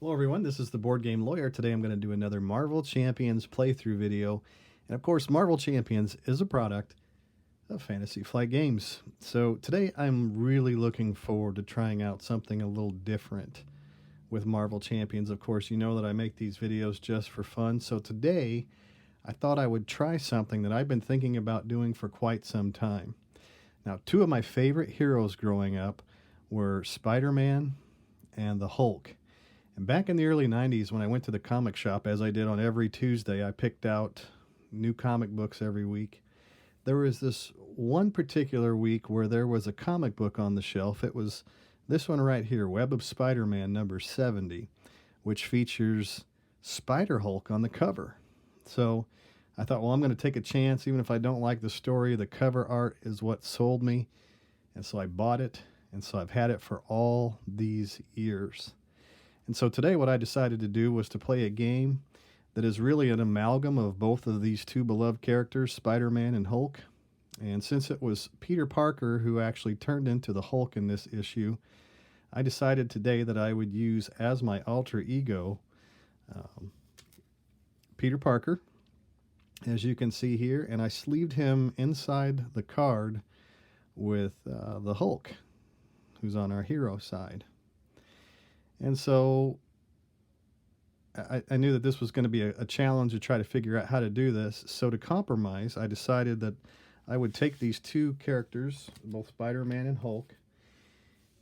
Hello everyone, this is the Board Game Lawyer. Today I'm going to do another Marvel Champions playthrough video. And of course, Marvel Champions is a product of Fantasy Flight Games. So today I'm really looking forward to trying out something a little different with Marvel Champions. Of course, you know that I make these videos just for fun. So today I thought I would try something that I've been thinking about doing for quite some time. Now, two of my favorite heroes growing up were Spider-Man and the Hulk. And back in the early 90s, when I went to the comic shop, as I did on every Tuesday, I picked out new comic books every week. There was this one particular week where there was a comic book on the shelf. It was this one right here, Web of Spider-Man number 70, which features Spider-Hulk on the cover. So I thought, well, I'm going to take a chance. Even if I don't like the story, the cover art is what sold me. And so I bought it, and so I've had it for all these years. And so today what I decided to do was to play a game that is really an amalgam of both of these two beloved characters, Spider-Man and Hulk. And since it was Peter Parker who actually turned into the Hulk in this issue, I decided today that I would use as my alter ego Peter Parker, as you can see here, and I sleeved him inside the card with the Hulk, who's on our hero side. And so I knew that this was going to be a challenge to try to figure out how to do this. So to compromise, I decided that I would take these two characters, both Spider-Man and Hulk,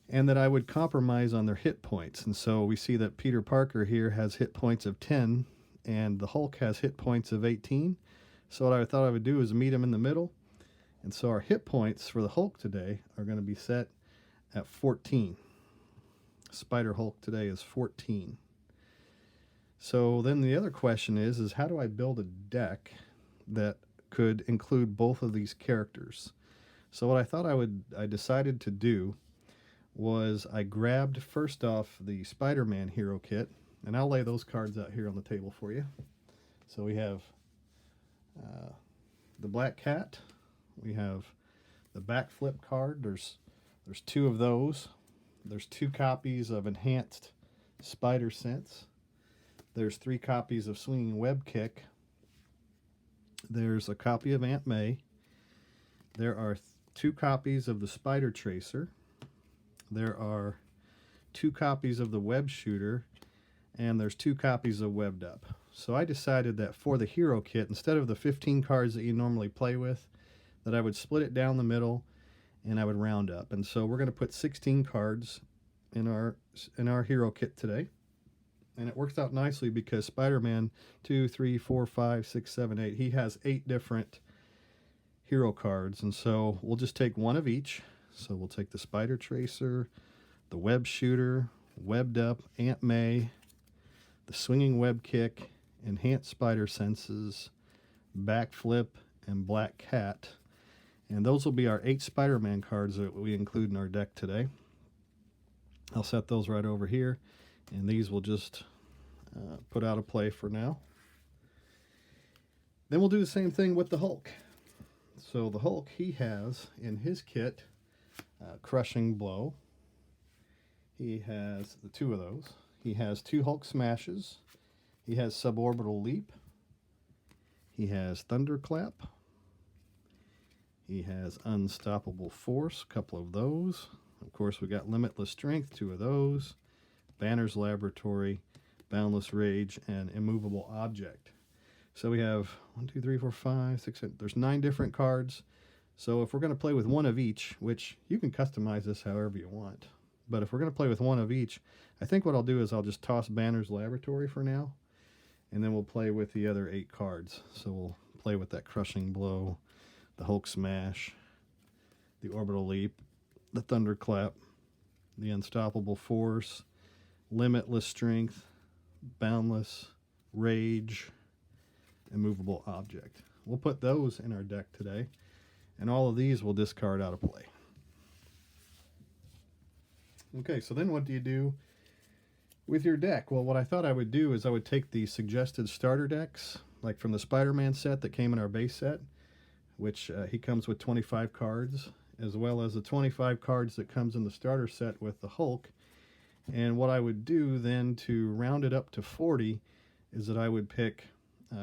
and that I would compromise on their hit points. And so we see that Peter Parker here has hit points of 10, and the Hulk has hit points of 18. So what I thought I would do is meet them in the middle. And so our hit points for the Hulk today are going to be set at 14. Spider-Hulk today is 14. So then the other question is how do I build a deck that could include both of these characters? So what I decided to do was I grabbed first off the Spider-Man hero kit, and I'll lay those cards out here on the table for you. So we have the Black Cat, we have the backflip card. There's two of those. There's 2 copies of Enhanced Spider Sense. There's 3 copies of Swinging Web Kick. There's a copy of Aunt May. There are 2 copies of the Spider Tracer. There are 2 copies of the Web Shooter. And there's 2 copies of Webbed Up. So I decided that for the hero kit, instead of the 15 cards that you normally play with, that I would split it down the middle and I would round up. And so we're going to put 16 cards in our hero kit today. And it works out nicely because Spider-Man 2, 3, 4, 5, 6, 7, 8, he has 8 different hero cards. And so we'll just take one of each. So we'll take the Spider Tracer, the Web Shooter, Webbed Up, Aunt May, the Swinging Web Kick, Enhanced Spider Senses, Backflip, and Black Cat. And those will be our 8 Spider-Man cards that we include in our deck today. I'll set those right over here, and these will just put out of play for now. Then we'll do the same thing with the Hulk. So the Hulk, he has in his kit Crushing Blow. He has the 2 of those. He has 2 Hulk Smashes. He has Suborbital Leap. He has Thunderclap. He has Unstoppable Force, a couple of those. Of course, we got Limitless Strength, 2 of those. Banner's Laboratory, Boundless Rage, and Immovable Object. So we have 1, 2, 3, 4, 5, 6, 7. There's 9 different cards. So if we're going to play with one of each, which you can customize this however you want, but if we're going to play with one of each, I think what I'll do is I'll just toss Banner's Laboratory for now, and then we'll play with the other 8 cards. So we'll play with that Crushing Blow, the Hulk Smash, the Orbital Leap, the Thunderclap, the Unstoppable Force, Limitless Strength, Boundless Rage, Immovable Object. We'll put those in our deck today, and all of these will discard out of play. Okay, so then what do you do with your deck? Well, what I thought I would do is I would take the suggested starter decks, like from the Spider-Man set that came in our base set, which he comes with 25 cards, as well as the 25 cards that comes in the starter set with the Hulk, And what I would do then to round it up to 40 is that I would pick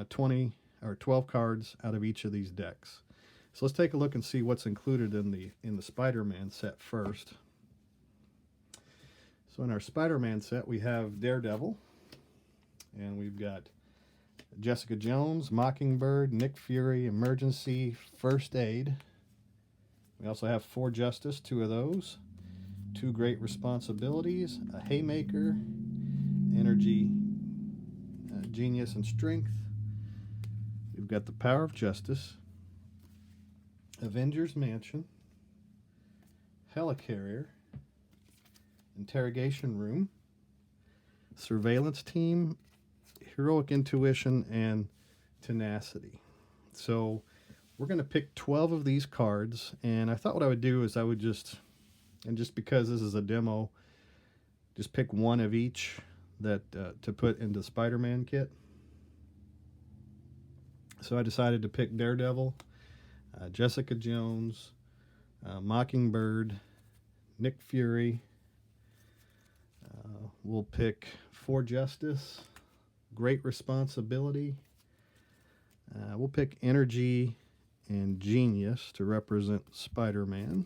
20 or 12 cards out of each of these decks. So let's take a look and see what's included in the Spider-Man set first. So in our Spider-Man set, we have Daredevil, and we've got Jessica Jones, Mockingbird, Nick Fury, Emergency, First Aid. We also have 4 Justice, 2 of those, 2 Great Responsibilities, a Haymaker, Energy, Genius, and Strength. We've got the Power of Justice, Avengers Mansion, Helicarrier, Interrogation Room, Surveillance Team, Heroic Intuition, and Tenacity. So we're going to pick 12 of these cards, and I thought what I would do is I would just because this is a demo, just pick one of each that to put into the Spider-Man kit. So I decided to pick Daredevil, Jessica Jones, Mockingbird, Nick Fury. We'll pick 4 Justice, Great Responsibility. We'll pick Energy and Genius to represent Spider-Man.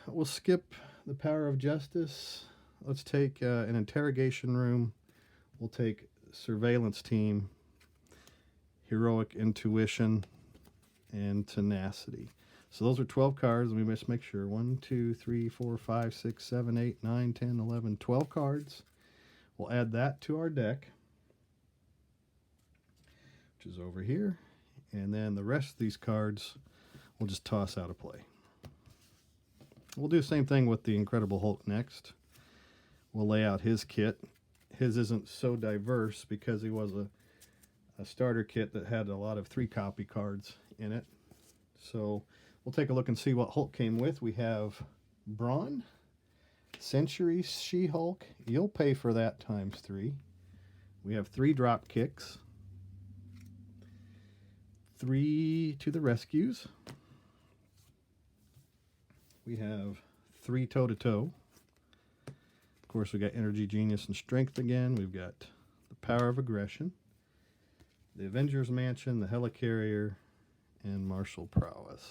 We'll skip the Power of Justice. Let's take an Interrogation Room. We'll take Surveillance Team, Heroic Intuition, and Tenacity. So those are 12 cards. We must make sure 1, 2, 3, 4, 5, 6, 7, 8, 9, 10, 11, 12 cards. We'll add that to our deck, which is over here. And then the rest of these cards we'll just toss out of play. We'll do the same thing with the Incredible Hulk next. We'll lay out his kit. His isn't so diverse because he was a starter kit that had a lot of 3-copy cards in it. So we'll take a look and see what Hulk came with. We have Brawn, Century She-Hulk. You'll pay for that times 3. We have 3 drop kicks, 3 to the rescues. We have 3 toe-to-toe. Of course, we got Energy, Genius, and Strength again. We've got the Power of Aggression, the Avengers Mansion, the Helicarrier, and Martial Prowess.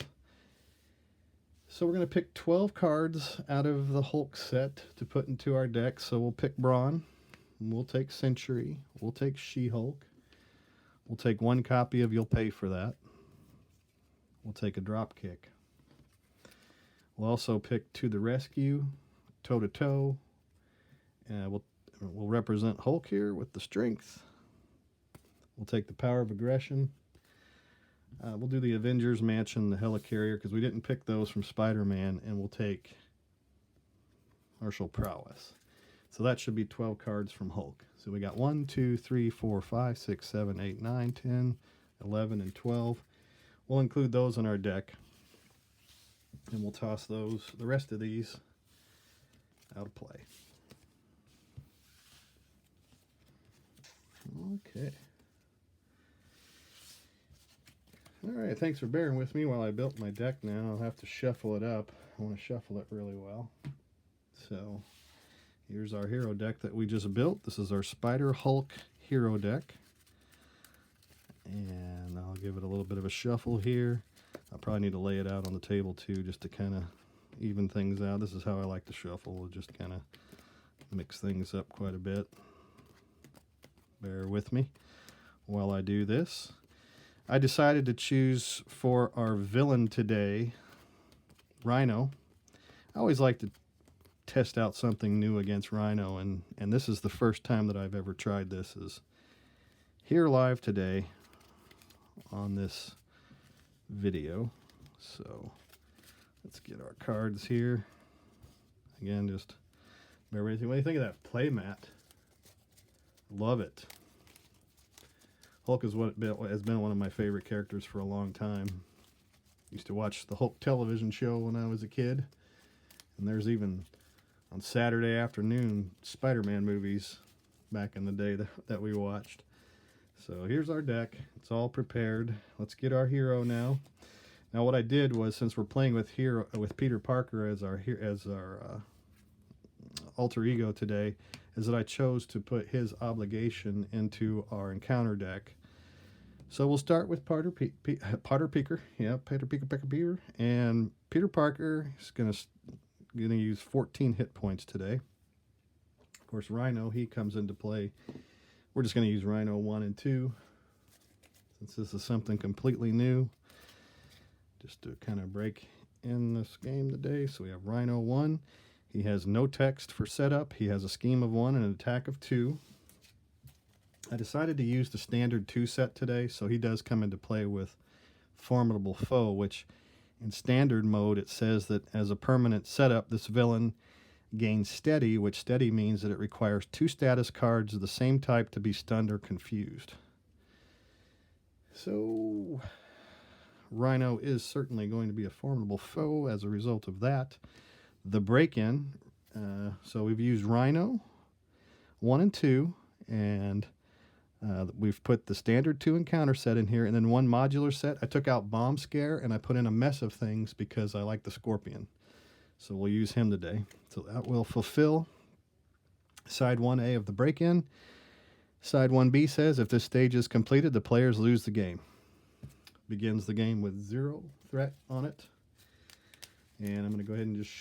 So we're going to pick 12 cards out of the Hulk set to put into our deck. So we'll pick Brawn, we'll take Century, we'll take She-Hulk, we'll take 1 copy of You'll Pay for That, we'll take a drop kick. We'll also pick To the Rescue, Toe-to-Toe, and we'll represent Hulk here with the Strength. We'll take the Power of Aggression. We'll do the Avengers Mansion, the Helicarrier, because we didn't pick those from Spider-Man, and we'll take Martial Prowess. So that should be 12 cards from Hulk. So we got 1, 2, 3, 4, 5, 6, 7, 8, 9, 10, 11, and 12. We'll include those in our deck, and we'll toss the rest of these out of play. Okay. All right, thanks for bearing with me while I built my deck now. I'll have to shuffle it up. I want to shuffle it really well. So here's our hero deck that we just built. This is our Spider-Hulk hero deck. And I'll give it a little bit of a shuffle here. I'll probably need to lay it out on the table too, just to kind of even things out. This is how I like to shuffle. We'll just kind of mix things up quite a bit. Bear with me while I do this. I decided to choose for our villain today, Rhino. I always like to test out something new against Rhino, and this is the first time that I've ever tried this, is here live today on this video. So let's get our cards here. Again, just bear with me. What do you think of that play mat? Love it. Hulk has been one of my favorite characters for a long time. Used to watch the Hulk television show when I was a kid. And there's even, on Saturday afternoon, Spider-Man movies back in the day that we watched. So here's our deck. It's all prepared. Let's get our hero now. Now what I did was, since we're playing with Peter Parker as our alter ego today is that I chose to put his obligation into our encounter deck. So we'll start with Potter Peeker, and Peter Parker is going to use 14 hit points today. Of course, Rhino, he comes into play. We're just going to use Rhino 1 and 2, since this is something completely new, just to kind of break in this game today. So we have Rhino 1. He has no text for setup. He has a scheme of 1 and an attack of 2. I decided to use the standard 2 set today, so he does come into play with Formidable Foe, which in standard mode it says that as a permanent setup, this villain gains steady, which steady means that it requires 2 status cards of the same type to be stunned or confused. So Rhino is certainly going to be a formidable foe as a result of that. The break-in, so we've used Rhino 1 and 2, and we've put the standard 2 encounter set in here, and then 1 modular set. I took out Bomb Scare, and I put in a mess of things because I like the Scorpion. So we'll use him today. So that will fulfill side 1A of the break-in. Side 1B says, if this stage is completed, the players lose the game. Begins the game with 0 threat on it. And I'm going to go ahead and just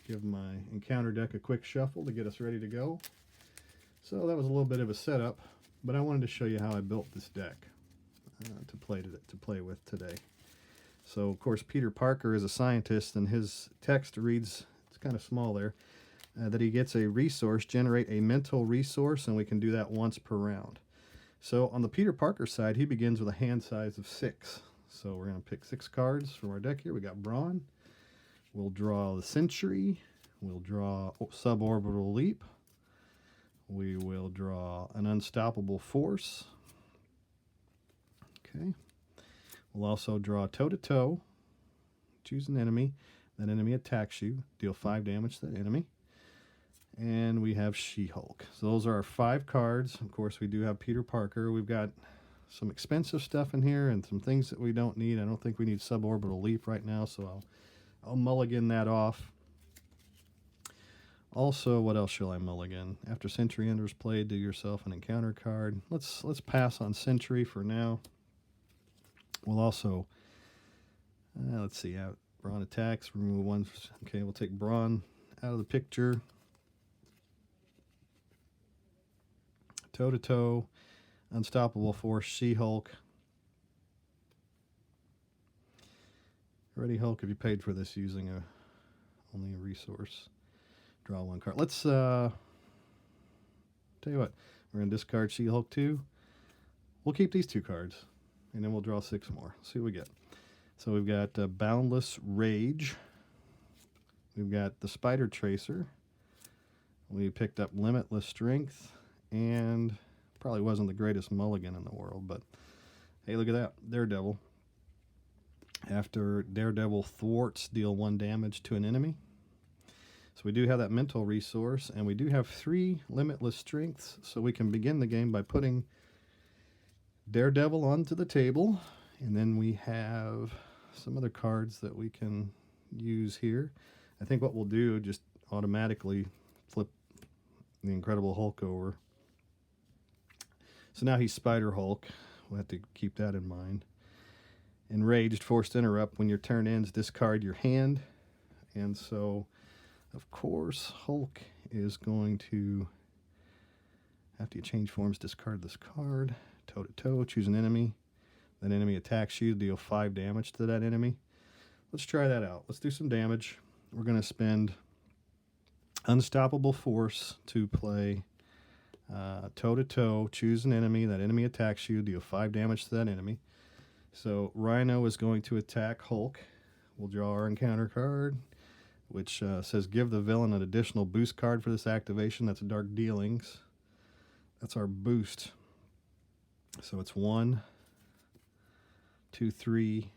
give my encounter deck a quick shuffle to get us ready to go. So that was a little bit of a setup, but I wanted to show you how I built this deck to play with today. So, of course, Peter Parker is a scientist, and his text reads, it's kind of small there, that he gets a resource, generate a mental resource, and we can do that once per round. So on the Peter Parker side, he begins with a hand size of 6. So we're going to pick 6 cards from our deck here. We got Brawn. We'll draw the Sentry. We'll draw Suborbital Leap. We will draw an Unstoppable Force. Okay. We'll also draw Toe-to-Toe. Choose an enemy. That enemy attacks you. Deal 5 damage to that enemy. And we have She-Hulk. So those are our 5 cards. Of course, we do have Peter Parker. We've got some expensive stuff in here and some things that we don't need. I don't think we need Suborbital Leap right now, so I'll mulligan that off. Also, what else shall I mulligan? After Sentry enters play, do yourself an encounter card. Let's pass on Sentry for now. We'll also, let's see, Brawn attacks, remove 1. Okay, we'll take Brawn out of the picture. Toe-to-Toe, Unstoppable Force, She-Hulk. Ready, Hulk, if you paid for this using only a resource. Draw 1 card. Let's, tell you what, we're going to discard She-Hulk 2. We'll keep these 2 cards, and then we'll draw 6 more. See what we get. So we've got Boundless Rage. We've got the Spider Tracer. We picked up Limitless Strength, and probably wasn't the greatest mulligan in the world, but hey, look at that. Daredevil. After Daredevil thwarts, deal 1 damage to an enemy. So we do have that mental resource, and we do have 3 limitless strengths, so we can begin the game by putting Daredevil onto the table, and then we have some other cards that we can use here. I think what we'll do, just automatically flip the Incredible Hulk over. So now he's Spider Hulk. We'll have to keep that in mind. Enraged, forced interrupt. When your turn ends, discard your hand. And so, of course, Hulk is going to, after you change forms, discard this card. Toe-to-toe, choose an enemy. That enemy attacks you, deal 5 damage to that enemy. Let's try that out. Let's do some damage. We're going to spend Unstoppable Force to play toe-to-toe, choose an enemy. That enemy attacks you, deal 5 damage to that enemy. So Rhino is going to attack Hulk. We'll draw our encounter card, which says give the villain an additional boost card for this activation. That's Dark Dealings. That's our boost. So it's 1, 2, 3,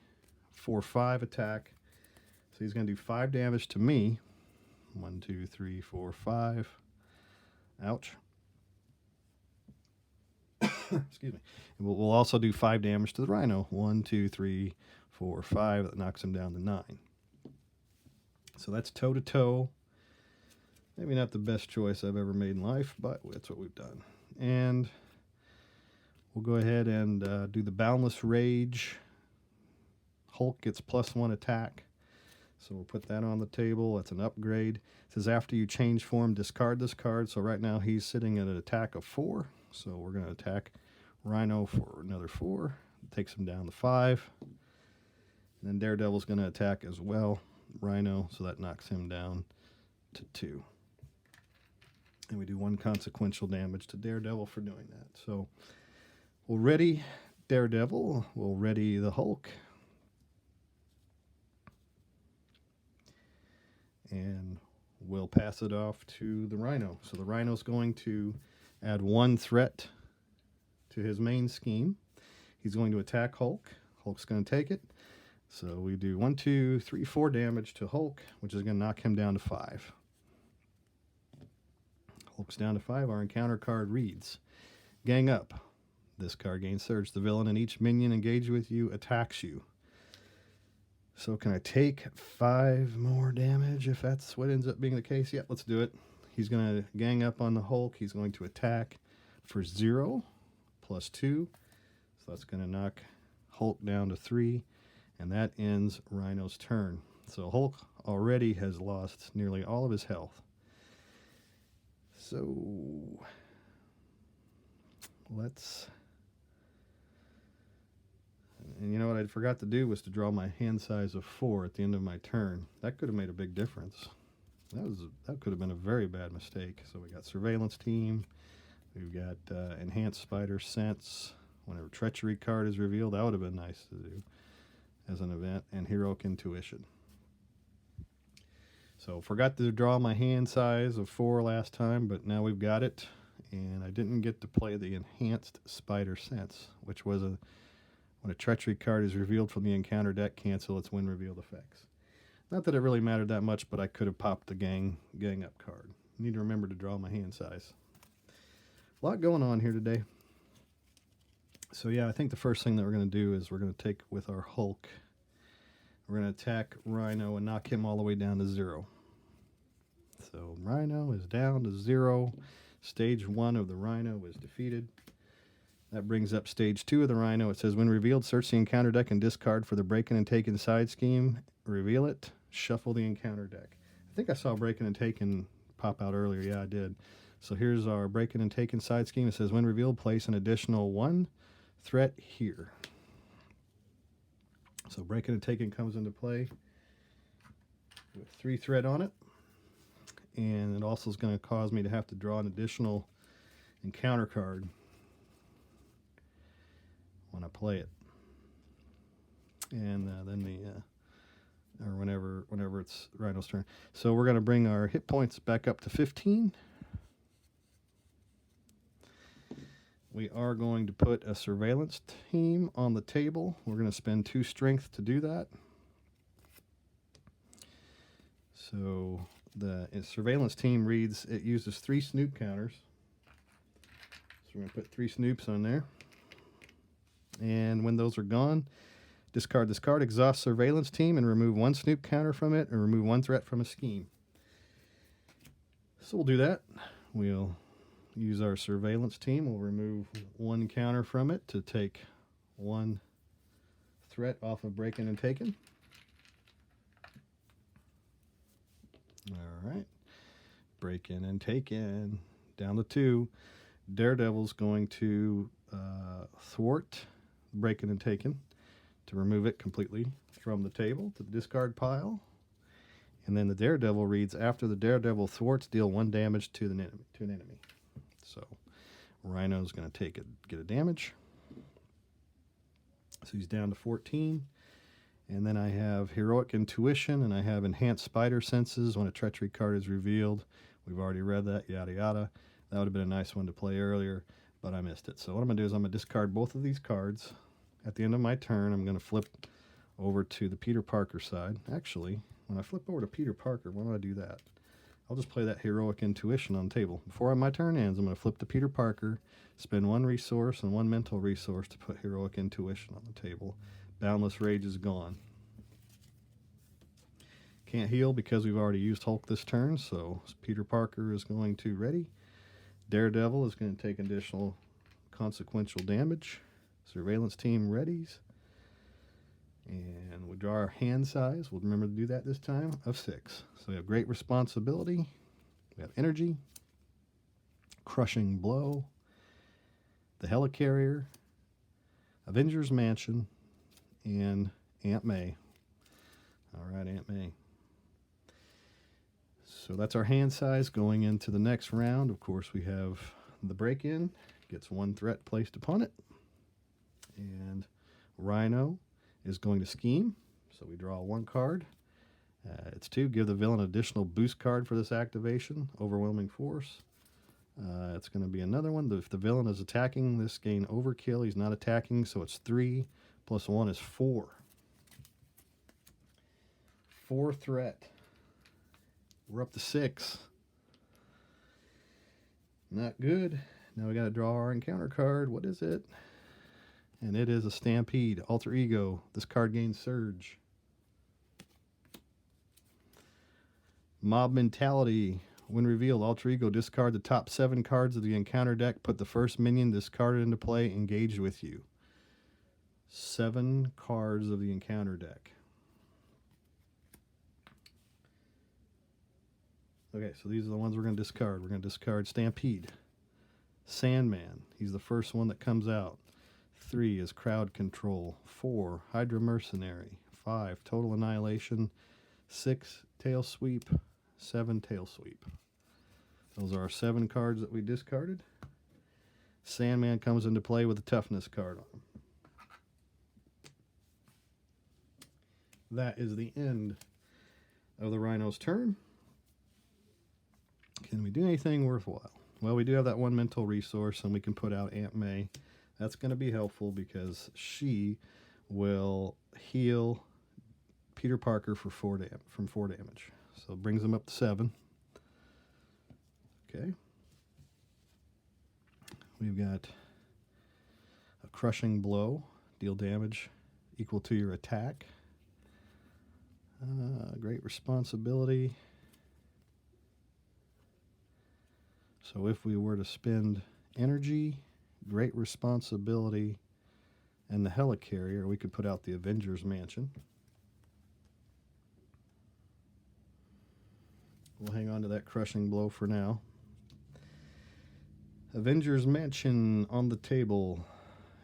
4, 5 attack. So he's going to do 5 damage to me. 1, 2, 3, 4, 5. Ouch. Excuse me. And we'll also do 5 damage to the Rhino. 1, 2, 3, 4, 5. That knocks him down to 9. So that's toe-to-toe. Maybe not the best choice I've ever made in life, but that's what we've done. And we'll go ahead and do the Boundless Rage. Hulk gets +1 attack. So we'll put that on the table. That's an upgrade. It says after you change form, discard this card. So right now he's sitting at an attack of 4. So we're going to attack Rhino for another 4. It takes him down to 5. And then Daredevil's going to attack as well, Rhino. So that knocks him down to 2. And we do 1 consequential damage to Daredevil for doing that. So we'll ready Daredevil. We'll ready the Hulk. And we'll pass it off to the Rhino. So the Rhino's going to add 1 threat to his main scheme. He's going to attack Hulk. Hulk's going to take it. So we do 1, 2, 3, 4 damage to Hulk, which is going to knock him down to 5. Hulk's down to 5. Our encounter card reads, Gang Up. This card gains Surge. The villain and each minion engaged with you attacks you. So can I take 5 more damage if that's what ends up being the case? Yeah, let's do it. He's going to gang up on the Hulk. He's going to attack for 0 +2. So that's going to knock Hulk down to 3. And that ends Rhino's turn. So Hulk already has lost nearly all of his health. So let's... And you know what I forgot to do was to draw my hand size of 4 at the end of my turn. That could have made a big difference. That could have been a very bad mistake. So we got Surveillance Team. We've got Enhanced Spider Sense. Whenever Treachery card is revealed, that would have been nice to do as an event. And Heroic Intuition. So forgot to draw my hand size of 4 last time, but now we've got it. And I didn't get to play the Enhanced Spider Sense, which was when a Treachery card is revealed from the encounter deck, cancel its when revealed effects. Not that it really mattered that much, but I could have popped the gang up card. Need to remember to draw my hand size. A lot going on here today. So yeah, I think the first thing that we're going to do is we're going to take with our Hulk. We're going to attack Rhino and knock him all the way down to 0. So Rhino is down to 0. Stage 1 of the Rhino is defeated. That brings up stage 2 of the Rhino. It says, when revealed, search the encounter deck and discard for the Breaking and Taken side scheme. Reveal it. Shuffle the encounter deck. I think I saw Breaking and Taken pop out earlier. Yeah, I did. So here's our Breaking and Taken side scheme. It says, when revealed, place an additional 1 threat here. So Breaking and Taken comes into play with 3 threat on it. And it also is going to cause me to have to draw an additional encounter card when I play it, and then or whenever it's Rhino's turn. So we're going to bring our hit points back up to 15. We are going to put a Surveillance Team on the table. We're going to spend 2 strength to do that. So the Surveillance Team reads, it uses 3 Snoop counters. So we're going to put 3 Snoops on there. And when those are gone, discard this card, exhaust Surveillance Team, and remove 1 Snoop counter from it, and remove 1 threat from a scheme. So we'll do that. We'll use our Surveillance Team. We'll remove 1 counter from it to take 1 threat off of Breaking and Taken. All right. Breaking and Taken. Down to 2. Daredevil's going to thwart Breaking and Taken to remove it completely from the table to the discard pile. And then the Daredevil reads, after the Daredevil thwarts, deal 1 damage to an enemy. So Rhino's going to get a damage. So he's down to 14. And then I have Heroic Intuition, and I have Enhanced Spider Senses when a Treachery card is revealed. We've already read that, yada yada. That would have been a nice one to play earlier, but I missed it. So what I'm going to do is I'm going to discard both of these cards. At the end of my turn, I'm going to flip over to the Peter Parker side. Actually, when I flip over to Peter Parker, why don't I do that? I'll just play that Heroic Intuition on the table. Before my turn ends, I'm going to flip to Peter Parker, spend 1 resource and 1 mental resource to put Heroic Intuition on the table. Boundless Rage is gone. Can't heal because we've already used Hulk this turn, so Peter Parker is going to ready. Daredevil is going to take additional consequential damage. Surveillance team readies. And we draw our hand size. We'll remember to do that this time, of 6. So we have great responsibility. We have energy. Crushing blow. The Helicarrier. Avengers Mansion. And Aunt May. All right, Aunt May. So that's our hand size going into the next round. Of course, we have the break-in. Gets 1 threat placed upon it. And Rhino is going to scheme. So we draw 1 card. It's 2. Give the villain an additional boost card for this activation. Overwhelming force. It's going to be another one. If the villain is attacking, this gain overkill. He's not attacking, so it's 3 plus 1 is 4. 4 threat. We're up to 6. Not good. Now we got to draw our encounter card. What is it? And it is a Stampede. Alter Ego. This card gains Surge. Mob Mentality. When revealed, Alter Ego, discard the top 7 cards of the encounter deck. Put the first minion discarded into play, engaged with you. 7 cards of the encounter deck. Okay, so these are the ones we're going to discard. We're going to discard Stampede. Sandman. He's the first one that comes out. 3 is Crowd Control. 4, Hydra Mercenary. 5, Total Annihilation. 6, Tail Sweep. 7, Tail Sweep. Those are our 7 cards that we discarded. Sandman comes into play with a Toughness card on him. That is the end of the Rhino's turn. Can we do anything worthwhile? Well, we do have that 1 mental resource, and we can put out Aunt May. That's going to be helpful because she will heal Peter Parker for 4 damage. So it brings him up to 7. Okay. We've got a Crushing Blow. Deal damage equal to your attack. Great Responsibility. So if we were to spend energy, Great Responsibility, and the Helicarrier, we could put out the Avengers Mansion. We'll hang on to that Crushing Blow for now. Avengers Mansion on the table,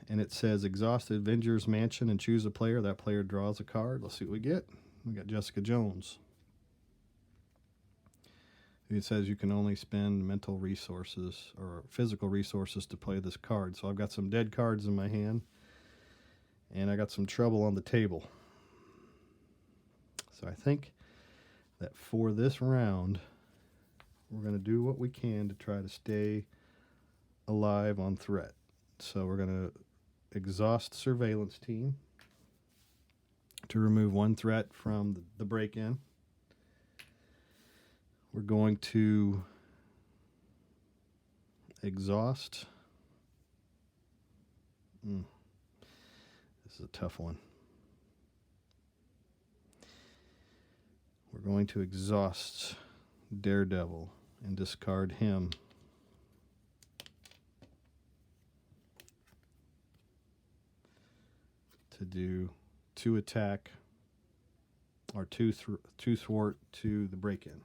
and it says exhaust Avengers Mansion and choose a player. That player draws a card. Let's see what we get. We got Jessica Jones. It says you can only spend mental resources or physical resources to play this card. So I've got some dead cards in my hand, and I got some trouble on the table. So I think that for this round, we're going to do what we can to try to stay alive on threat. So we're going to exhaust Surveillance Team to remove 1 threat from the break-in. We're going to exhaust. This is a tough one. We're going to exhaust Daredevil and discard him. To do 2 attack or 2 thwart to the break-in.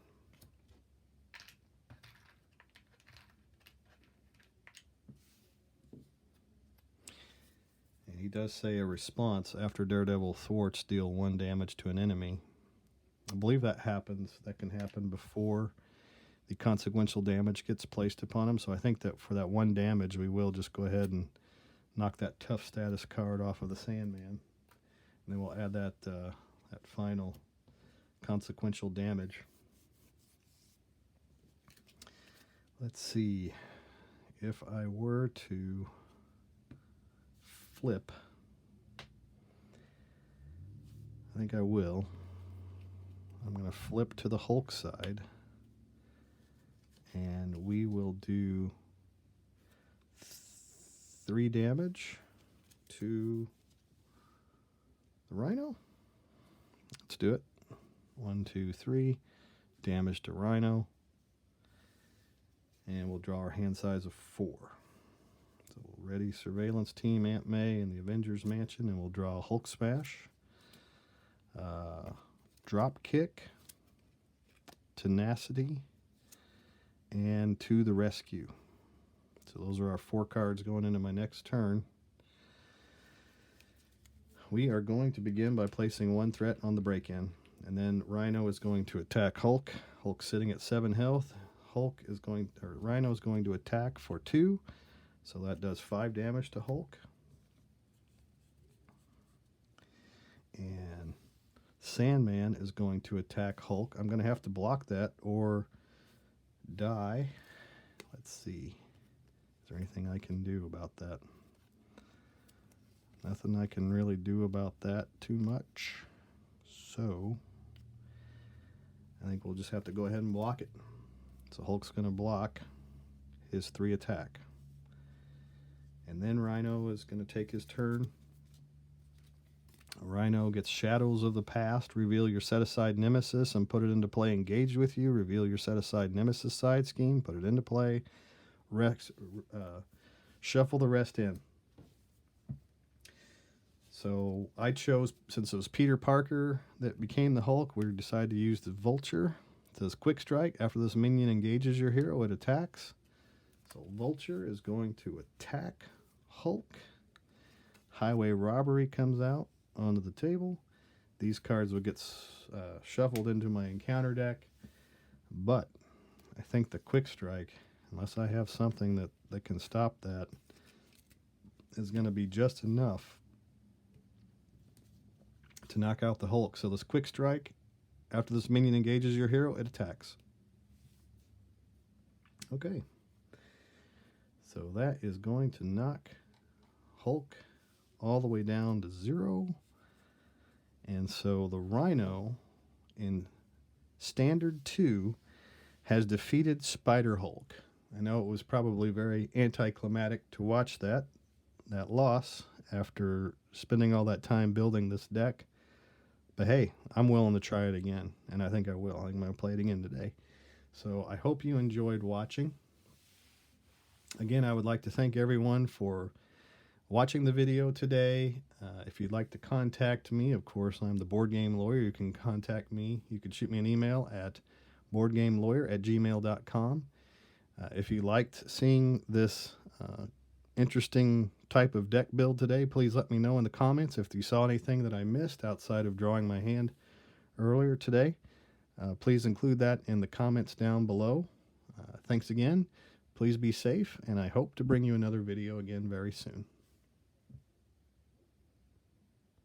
And he does say a response after Daredevil thwarts, deal 1 damage to an enemy. I believe that happens. That can happen before the consequential damage gets placed upon him. So I think that for that 1 damage, we will just go ahead and knock that tough status card off of the Sandman. And then we'll add that final consequential damage. Let's see. If I were to flip, I think I will. I'm going to flip to the Hulk side, and we will do 3 damage to the Rhino. Let's do it. 1, 2, 3. Damage to Rhino. And we'll draw our hand size of 4. So ready, Surveillance Team, Aunt May, and the Avengers Mansion, and we'll draw a Hulk Smash. Drop Kick. Tenacity. And To the Rescue. So those are our 4 cards going into my next turn. We are going to begin by placing 1 threat on the break-in. And then Rhino is going to attack Hulk. Hulk's sitting at 7 health. Rhino is going to attack for 2. So that does 5 damage to Hulk. And Sandman is going to attack Hulk. I'm going to have to block that or die. Let's see. Is there anything I can do about that? Nothing I can really do about that too much. So I think we'll just have to go ahead and block it. So Hulk's going to block his 3 attack. And then Rhino is going to take his turn. Rhino gets Shadows of the Past. Reveal your set-aside Nemesis and put it into play. Engaged with you. Reveal your set-aside Nemesis side scheme. Put it into play. Shuffle the rest in. So I chose, since it was Peter Parker that became the Hulk, we decided to use the Vulture. It says Quick Strike. After this minion engages your hero, it attacks. So Vulture is going to attack Hulk. Highway Robbery comes out onto the table. These cards would get shuffled into my encounter deck. But I think the Quick Strike, unless I have something that can stop that, is going to be just enough to knock out the Hulk. So this Quick Strike, after this minion engages your hero, it attacks. Okay. So that is going to knock Hulk all the way down to 0. And so the Rhino in Standard 2 has defeated Spider-Hulk. I know it was probably very anticlimactic to watch that loss after spending all that time building this deck. But hey, I'm willing to try it again, and I think I will. I'm going to play it again today. So I hope you enjoyed watching. Again, I would like to thank everyone for watching the video today. If you'd like to contact me, of course, I'm the Board Game Lawyer. You can contact me. You can shoot me an email at boardgamelawyer@gmail.com. If you liked seeing this interesting type of deck build today, please let me know in the comments if you saw anything that I missed outside of drawing my hand earlier today. Please include that in the comments down below. Thanks again. Please be safe, and I hope to bring you another video again very soon.